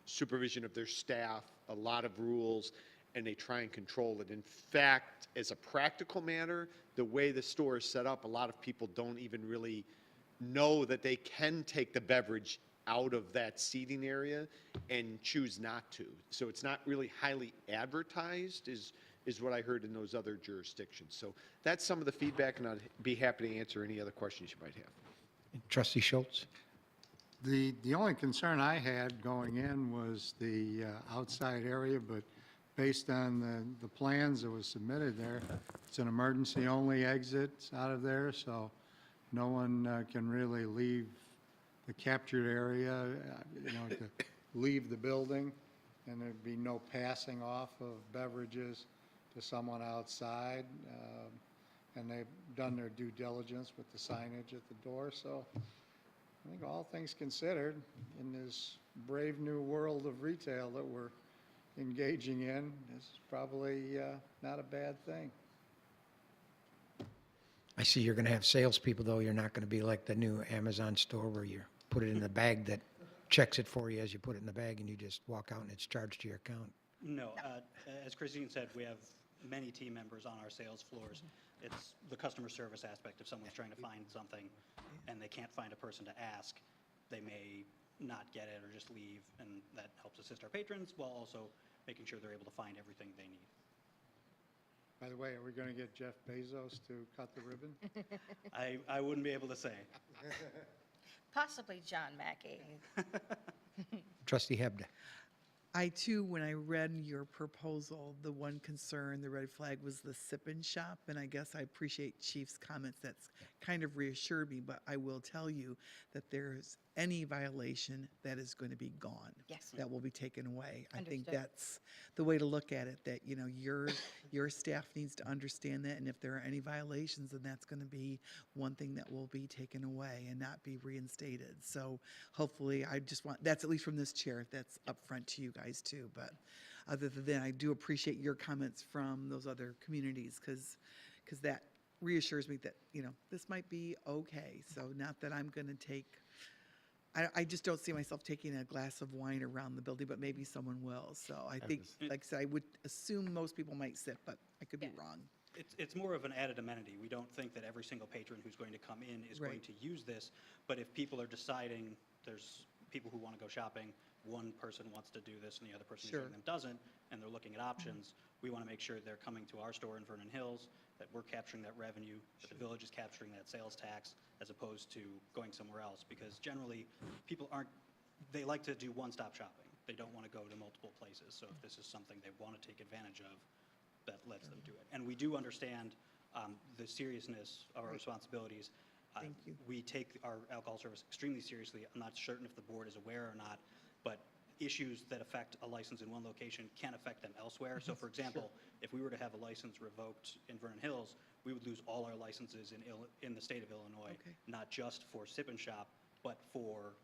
supervision of their staff, a lot of rules, and they try and control it. In fact, as a practical matter, the way the store is set up, a lot of people don't even really know that they can take the beverage out of that seating area and choose not to. So it's not really highly advertised, is what I heard in those other jurisdictions. So that's some of the feedback, and I'd be happy to answer any other questions you might have. Trustee Schultz? The only concern I had going in was the outside area, but based on the plans that was submitted there, it's an emergency-only exit out of there, so no one can really leave the captured area, to leave the building, and there'd be no passing off of beverages to someone outside. And they've done their due diligence with the signage at the door, so I think all things considered, in this brave new world of retail that we're engaging in, is probably not a bad thing. I see you're going to have salespeople, though. You're not going to be like the new Amazon store where you put it in the bag that checks it for you as you put it in the bag, and you just walk out and it's charged to your account. No, as Christine said, we have many team members on our sales floors. It's the customer service aspect. If someone's trying to find something and they can't find a person to ask, they may not get it or just leave, and that helps assist our patrons while also making sure they're able to find everything they need. By the way, are we going to get Jeff Bezos to cut the ribbon? I wouldn't be able to say. Possibly John Mackey. Trustee Hebda? I too, when I read your proposal, the one concern, the red flag, was the sip and shop, and I guess I appreciate Chief's comments. That's kind of reassured me, but I will tell you that there's any violation that is going to be gone. Yes. That will be taken away. I think Understood. that's the way to look at it, that, your staff needs to understand that, and if there are any violations, then that's going to be one thing that will be taken away and not be reinstated. So hopefully, that's at least from this chair, that's upfront to you guys too. But other than that, I do appreciate your comments from those other communities, because that reassures me that, this might be okay. So not that I'm going to take, I just don't see myself taking a glass of wine around the building, but maybe someone will. So I think, like I said, I would assume most people might sit, but I could be wrong. It's more of an added amenity. We don't think that every single patron who's going to come in is going Right. to use this, but if people are deciding, there's people who want to go shopping, one person wants to do this and the other person Sure. using them doesn't, and they're looking at options, we want to make sure they're coming to our store in Vernon Hills, that we're capturing that revenue, that the village is capturing that sales tax, as opposed to going somewhere else, because generally, people they like to do one-stop shopping. They don't want to go to multiple places, so if this is something they want to take advantage of, that lets them do it. And we do understand the seriousness of our responsibilities. Thank you. We take our alcohol service extremely seriously. I'm not certain if the board is aware or not, but issues that affect a license in one location can affect them elsewhere. So for example, if we were to have a license revoked in Vernon Hills, we would lose all our licenses in the state of Illinois, Okay. not just for sip and shop, but for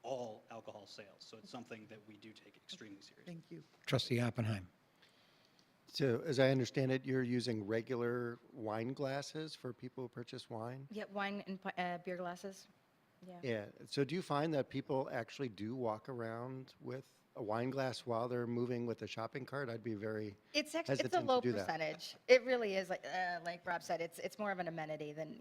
all alcohol sales. So it's something that we do take extremely seriously. Thank you. Trustee Oppenheim? So as I understand it, you're using regular wine glasses for people who purchase wine? Yeah, wine and beer glasses. Yeah. Yeah. So do you find that people actually do walk around with a wine glass while they're moving with a shopping cart? I'd be very It's a hesitant low to do that. percentage. It really is, like Rob said, it's more of an amenity than,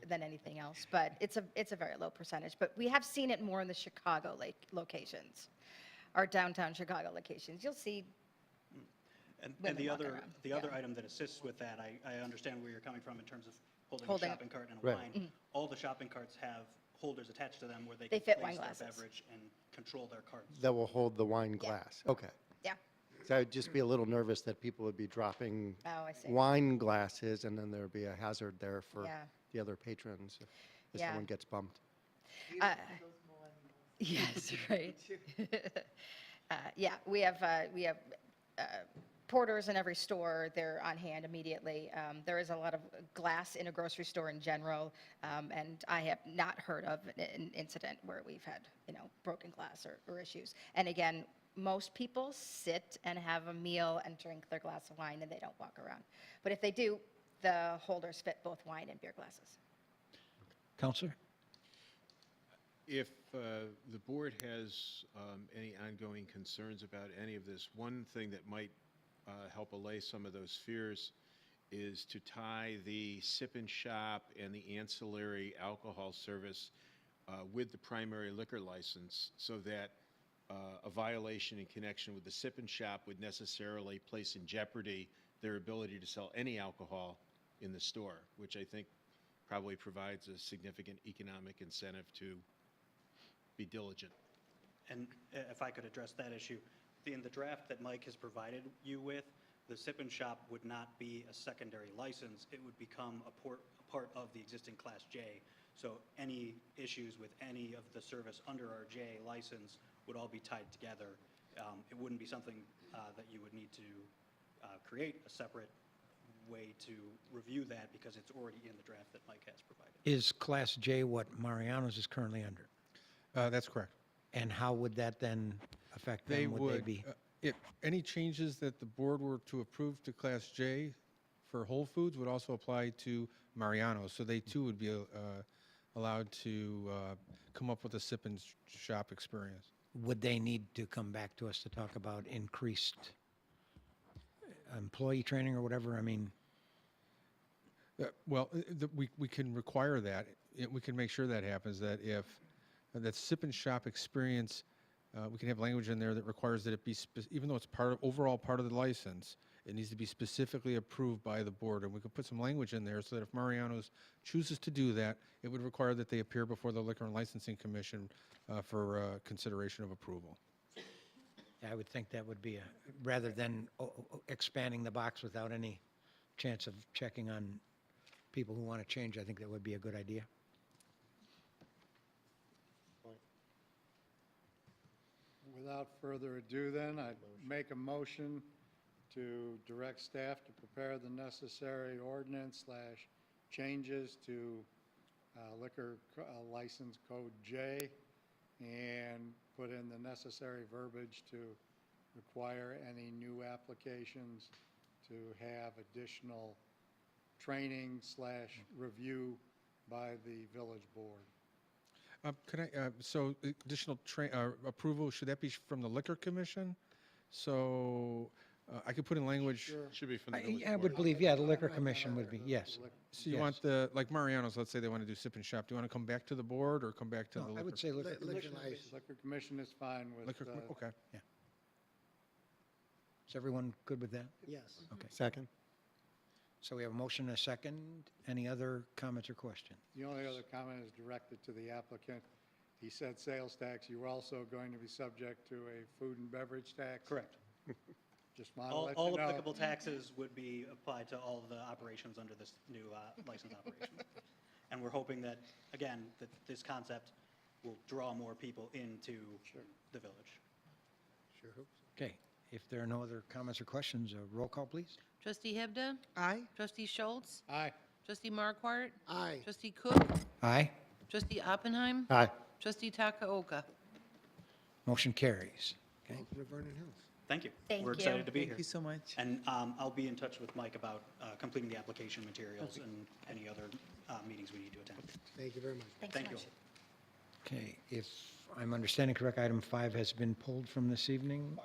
than anything else. But it's a very low percentage. But we have seen it more in the Chicago locations, our downtown Chicago locations. You'll see. And Women the walk other, around, the other yeah. item that assists with that, I understand where you're coming from in terms of holding a Holding- shopping cart and a Right. wine. All the shopping carts have holders attached to them where they They can fit wine place their glasses. beverage and control their carts. that will hold the wine glass? Okay. Yeah. 'Cause I'd just be a little nervous that people would be dropping Oh, I see. wine glasses, and then there'd be a hazard there for Yeah. the other patrons if Yeah. someone gets bumped. Yes, right. Yeah, we have porters in every store. They're on hand immediately. There is a lot of glass in a grocery store in general, and I have not heard of an incident where we've had, broken glass or issues. And again, most people sit and have a meal and drink their glass of wine, and they don't walk around. But if they do, the holders fit both wine and beer glasses. Counselor? If the board has any ongoing concerns about any of this, one thing that might help allay some of those fears is to tie the sip and shop and the ancillary alcohol service with the primary liquor license, so that a violation in connection with the sip and shop would necessarily place in jeopardy their ability to sell any alcohol in the store, which I think probably provides a significant economic incentive to be diligent. And if I could address that issue, in the draft that Mike has provided you with, the sip and shop would not be a secondary license. It would become a part of the existing Class J. So any issues with any of the service under our J license would all be tied together. It wouldn't be something that you would need to create a separate way to review that, because it's already in the draft that Mike has provided. Is Class J what Mariano's is currently under? That's correct. And how would that then affect They them? Would they would, be? if any changes that the board were to approve to Class J for Whole Foods would also apply to Mariano's. So they too would be allowed to come up with a sip and shop experience. Would they need to come back to us to talk about increased employee training or whatever? I mean, Well, we can require that. We can make sure that happens, that if that sip and shop experience, we can have language in there that requires that it be, even though it's overall part of the license, it needs to be specifically approved by the board. And we could put some language in there so that if Mariano's chooses to do that, it would require that they appear before the Liquor and Licensing Commission for consideration of approval. I would think that would be rather than expanding the box without any chance of checking on people who want to change, I think that would be a good idea. Without further ado then, I'd make a motion to direct staff to prepare the necessary ordinance/changes to liquor license code J, and put in the necessary verbiage to require any new applications to have additional training/review by the village board. Could I, so additional approval, should that be from the Liquor Commission? So I could put in language. Should be from the village I would board. believe, yeah, the Liquor Commission would be, yes. So you Yes. want like Mariano's, let's say they want to do sip and shop. Do you want to come back to the board or come back to the No, liquor? I would say Liquor Liquor Commission. license. Liquor commission is fine with, Liquor, okay. Is everyone good with that? Yes. Okay. Second? So we have a motion and a second. Any other comments or questions? the only other comment is directed to the applicant. He said sales tax, you're also going to be subject to a food and beverage tax? Correct. Just want to All let you know. applicable taxes would be applied to all of the operations under this new license operation. And we're hoping that, again, that this concept will draw more people into the village. Sure hope so. Okay, if there are no other comments or questions, a roll call, please. Trustee Hebda? Aye? Trustee Schultz? Aye. Trustee Markwart? Aye. Trustee Cook? Aye, Trustee Oppenheim? Aye. Trustee Takaoka? motion carries. Okay. Welcome to Vernon Hills. Thank you. Thank We're you. excited to be here. Thank you so much. And I'll be in touch with Mike about completing the application materials and any other meetings we need to attend. Thank you very much. Thanks so Thank you. much. Okay, if I'm understanding correct, item 5 has been pulled from this evening?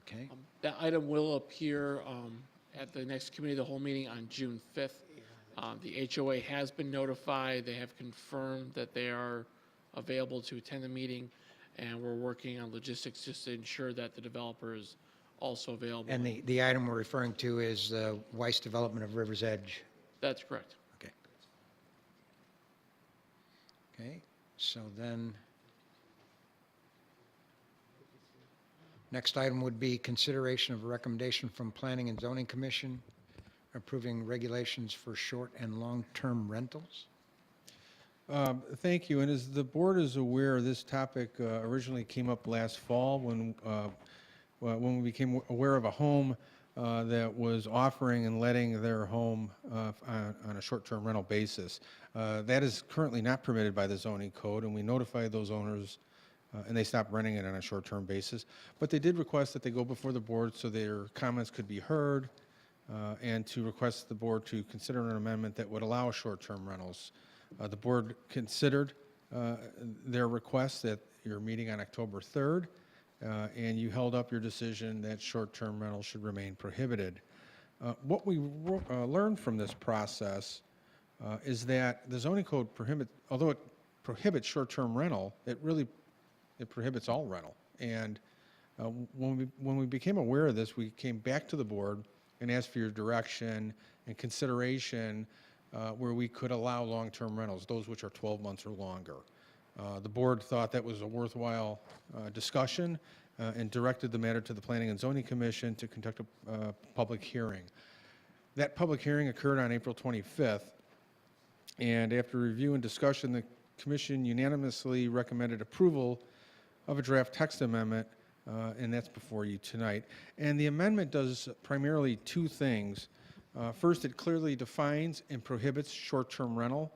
Okay, That item will appear at the next committee of the whole meeting on June 5th. The HOA has been notified. They have confirmed that they are available to attend the meeting, and we're working on logistics just to ensure that the developer is also available. and the item we're referring to is the Weiss development of River's Edge. That's correct. Okay. Okay, so then, Next item would be consideration of a recommendation from Planning and Zoning Commission approving regulations for short and long-term rentals. Thank you. And as the board is aware, this topic originally came up last fall when we became aware of a home that was offering and letting their home on a short-term rental basis. That is currently not permitted by the zoning code, and we notified those owners, and they stopped renting it on a short-term basis. But they did request that they go before the board so their comments could be heard, and to request the board to consider an amendment that would allow short-term rentals. The board considered their request at your meeting on October 3rd, and you held up your decision that short-term rentals should remain prohibited. What we learned from this process is that the zoning code although it prohibits short-term rental, it prohibits all rental. And when we became aware of this, we came back to the board and asked for your direction and consideration where we could allow long-term rentals, those which are 12 months or longer. The board thought that was a worthwhile discussion and directed the matter to the Planning and Zoning Commission to conduct a public hearing. That public hearing occurred on April 25th, and after review and discussion, the commission unanimously recommended approval of a draft text amendment, and that's before you tonight. And the amendment does primarily two things. First, it clearly defines and prohibits short-term rental.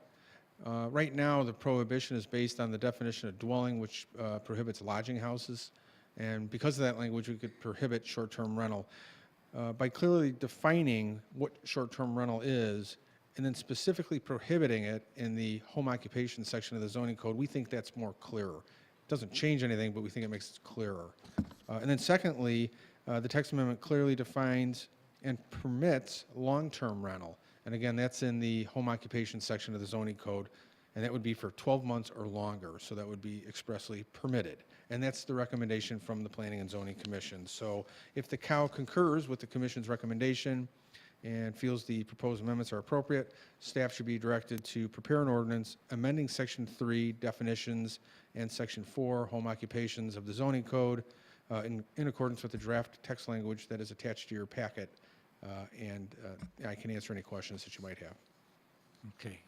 Right now, the prohibition is based on the definition of dwelling, which prohibits lodging houses. And because of that language, we could prohibit short-term rental. By clearly defining what short-term rental is, and then specifically prohibiting it in the home occupation section of the zoning code, we think that's more clearer. It doesn't change anything, but we think it makes it clearer. And then secondly, the text amendment clearly defines and permits long-term rental. And again, that's in the home occupation section of the zoning code, and that would be for 12 months or longer, so that would be expressly permitted. And that's the recommendation from the Planning and Zoning Commission. So if the COW concurs with the commission's recommendation and feels the proposed amendments are appropriate, staff should be directed to prepare an ordinance amending Section 3 definitions and Section 4 home occupations of the zoning code in accordance with the draft text language that is attached to your packet. And I can answer any questions that you might have. Okay.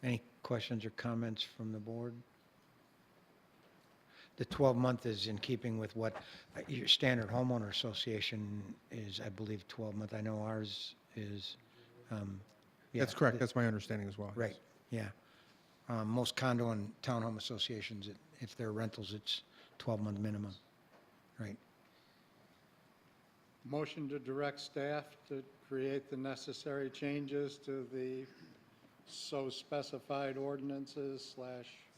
Any questions or comments from the board? The 12-month is in keeping with what your standard homeowner association is, I believe, 12-month. I know ours is. Yeah, That's correct. That's my understanding as well. Right, yeah. Most condo and townhome associations, if they're rentals, it's 12-month minimum. Right. Motion to direct staff to create the necessary changes to the so specified ordinances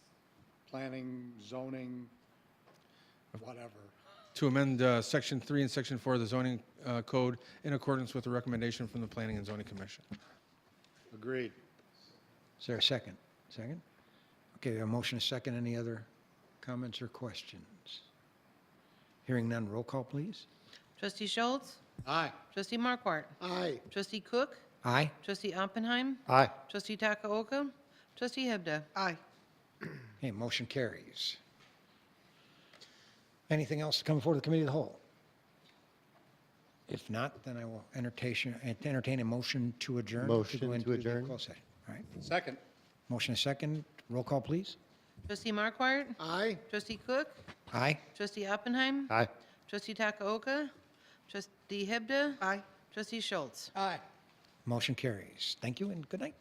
/ planning, zoning, whatever. To amend Section 3 and Section 4 of the zoning code in accordance with the recommendation from the Planning and Zoning Commission. Agreed. Is there a second? Second? Okay, a motion is second. Any other comments or questions? Hearing none, roll call, please. Trustee Schultz? Aye. Trustee Markwart? Aye. Trustee Cook? Aye. Trustee Oppenheim? Aye. Trustee Takaoka? Trustee Hebda? Aye. Okay, motion carries. Anything else to come before the committee of the whole? If not, then I will entertain a motion to adjourn. Motion go to into the adjourn. closed session. All right. Second. Motion is second. Roll call, please. Trustee Markwart? Aye. Trustee Cook? Aye. Trustee Oppenheim? Aye. Trustee Takaoka? Trustee Hebda? Aye. Trustee Schultz? Aye. Motion carries. Thank you and good night.